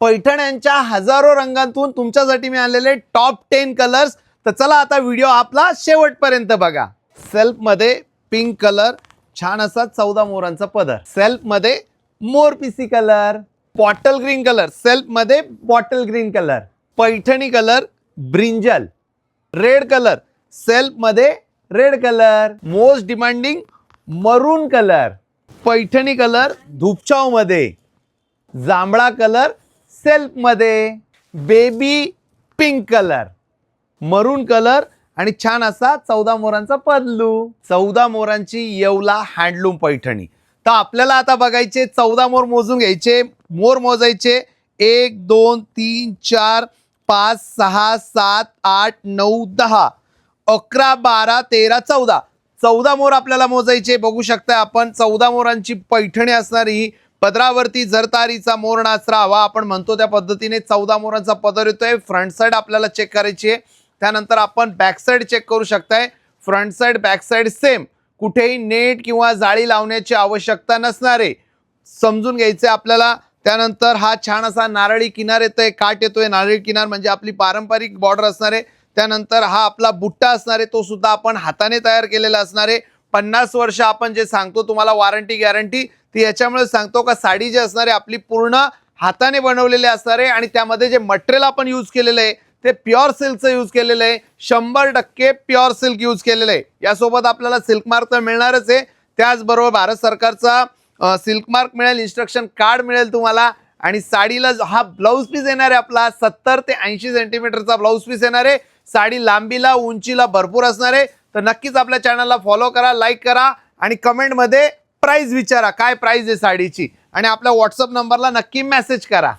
पैठण्यांच्या हजारो रंगांतून तुमच्यासाठी मी आणलेले टॉप 10 कलर्स। तर चला आता व्हिडिओ आपला शेवटपर्यंत बघा। सेल्फ मध्ये पिंक कलर, छान असा 14 मोरांचा पदर। सेल्फ मध्ये मोरपिसी colour, bottle green colour, self मध्ये bottle green colour, Paithani colour brinjal, red colour, self मध्ये red colour, most demanding maroon colour, Paithani colour धूपचाव मध्ये, जांभळा कलर सेल्फ मध्ये, baby pink colour, maroon colour आणि छान असा 14 मोरांचा पदलू। 14 मोरांची येवला हँडलूम पैठणी। तर आपल्याला आता बघायचे 14 मोर मोजून घ्यायचे। मोर मोजायचे 1 2 3 4 5 6 7 8 9 10 11 12 13 14 14 मोर आपल्याला मोजायचे। बघू शकता आपण 14 मोरांची पैठणी असणारी, पदरावरती जरतारीचा मोर नाचरावा आपण म्हणतो त्या पद्धतीने 14 मोरांचा पदर येतोय। फ्रंट साइड आपल्याला चेक करायची आहे, त्यानंतर आपण बॅक साइड चेक करू शकताय। Front side back side same, कुठेही नेट किंवा जाळी लावण्याची आवश्यकता नसणारे समजून घ्यायचे आपल्याला। त्यानंतर हा छान असा नारळी किनार येतोय, काट येतोय। नारळी किनार म्हणजे आपली पारंपरिक बॉर्डर असणार आहे। त्यानंतर हा आपला बुट्टा असणार आहे, तो सुद्धा आपण हाताने तयार केलेला असणार आहे। 50 वर्ष आपण जे सांगतो तुम्हाला वॉरंटी गॅरंटी, ती याच्यामुळे सांगतो का साडी जी असणार आहे आपली पूर्ण हाताने बनवलेली असणार आहे आणि त्यामध्ये जे मटेरियल आपण यूज केलेलं आहे ते प्युअर सिल्कचं यूज केलेलं आहे। 100% प्युअर सिल्क यूज केलेलं आहे। यासोबत आपल्याला सिल्क मार्क तर मिळणारच आहे, त्याचबरोबर भारत सरकारचा सिल्क मार्क मिळेल, इन्स्ट्रक्शन कार्ड मिळेल तुम्हाला। आणि साडीला हा ब्लाऊज पीस येणार आहे आपला 70 ते 80 सेंटीमीटरचा ब्लाऊज पीस येणार आहे। साडी लांबीला उंचीला भरपूर असणार आहे। तर नक्कीच आपल्या चॅनलला फॉलो करा, लाईक करा आणि कमेंटमध्ये प्राइस विचारा काय प्राइस आहे साडीची, आणि आपल्या व्हॉट्सअप नंबरला नक्की मेसेज करा।